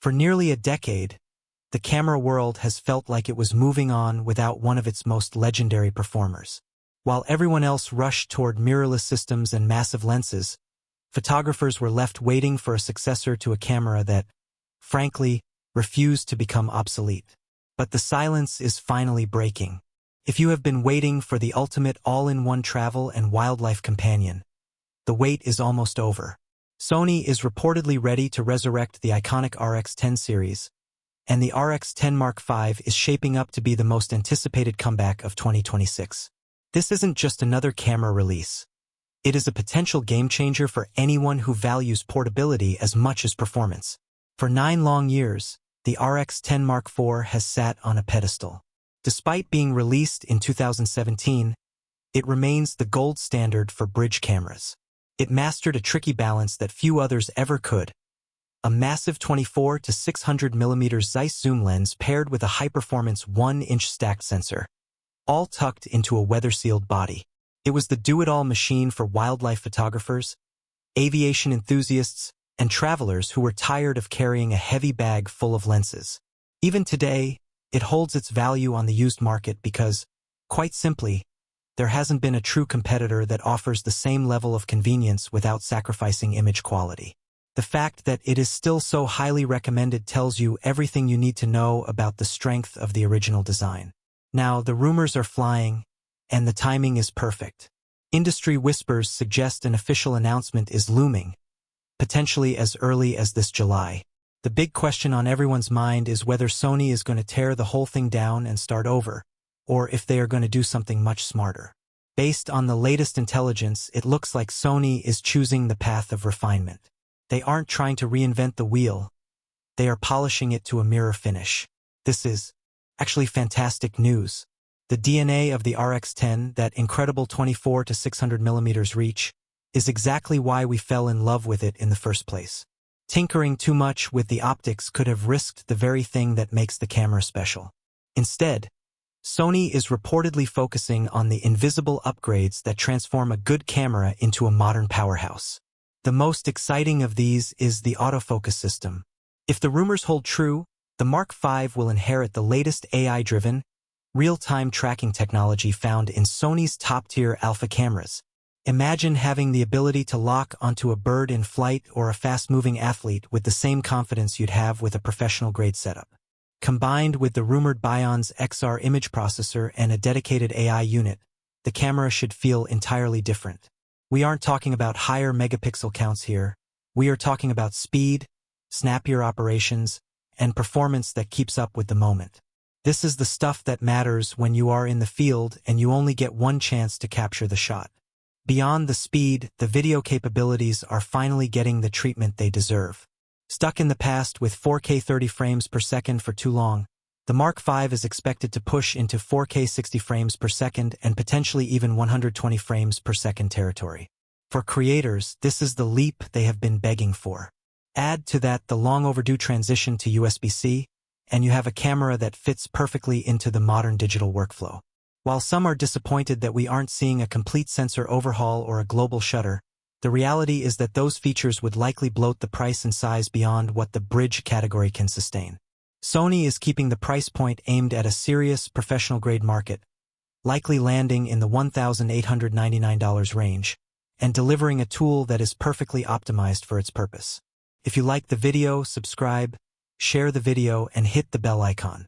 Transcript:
For nearly a decade, the camera world has felt like it was moving on without one of its most legendary performers. While everyone else rushed toward mirrorless systems and massive lenses, photographers were left waiting for a successor to a camera that, frankly, refused to become obsolete. But the silence is finally breaking. If you have been waiting for the ultimate all-in-one travel and wildlife companion, the wait is almost over. Sony is reportedly ready to resurrect the iconic RX10 series, and the RX10 Mark V is shaping up to be the most anticipated comeback of 2026. This isn't just another camera release. It is a potential game-changer for anyone who values portability as much as performance. For 9 long years, the RX10 Mark IV has sat on a pedestal. Despite being released in 2017, it remains the gold standard for bridge cameras. It mastered a tricky balance that few others ever could. A massive 24 to 600 mm Zeiss zoom lens paired with a high-performance 1-inch stacked sensor, all tucked into a weather-sealed body. It was the do-it-all machine for wildlife photographers, aviation enthusiasts, and travelers who were tired of carrying a heavy bag full of lenses. Even today, it holds its value on the used market because, quite simply, there hasn't been a true competitor that offers the same level of convenience without sacrificing image quality. The fact that it is still so highly recommended tells you everything you need to know about the strength of the original design. Now, the rumors are flying, and the timing is perfect. Industry whispers suggest an official announcement is looming, potentially as early as this July. The big question on everyone's mind is whether Sony is going to tear the whole thing down and start over, or if they are going to do something much smarter. Based on the latest intelligence, it looks like Sony is choosing the path of refinement. They aren't trying to reinvent the wheel. They are polishing it to a mirror finish. This is actually fantastic news. The DNA of the RX10, that incredible 24 to 600 mm reach, is exactly why we fell in love with it in the first place. Tinkering too much with the optics could have risked the very thing that makes the camera special. Instead, Sony is reportedly focusing on the invisible upgrades that transform a good camera into a modern powerhouse. The most exciting of these is the autofocus system. If the rumors hold true, the Mark V will inherit the latest AI-driven, real-time tracking technology found in Sony's top-tier Alpha cameras. Imagine having the ability to lock onto a bird in flight or a fast-moving athlete with the same confidence you'd have with a professional-grade setup. Combined with the rumored BIONZ XR image processor and a dedicated AI unit, the camera should feel entirely different. We aren't talking about higher megapixel counts here. We are talking about speed, snappier operations, and performance that keeps up with the moment. This is the stuff that matters when you are in the field and you only get one chance to capture the shot. Beyond the speed, the video capabilities are finally getting the treatment they deserve. Stuck in the past with 4K 30 frames per second for too long, the Mark V is expected to push into 4K 60 frames per second and potentially even 120 frames per second territory. For creators, this is the leap they have been begging for. Add to that the long-overdue transition to USB-C, and you have a camera that fits perfectly into the modern digital workflow. While some are disappointed that we aren't seeing a complete sensor overhaul or a global shutter, the reality is that those features would likely bloat the price and size beyond what the bridge category can sustain. Sony is keeping the price point aimed at a serious, professional-grade market, likely landing in the $1,899 range, and delivering a tool that is perfectly optimized for its purpose. If you like the video, subscribe, share the video, and hit the bell icon.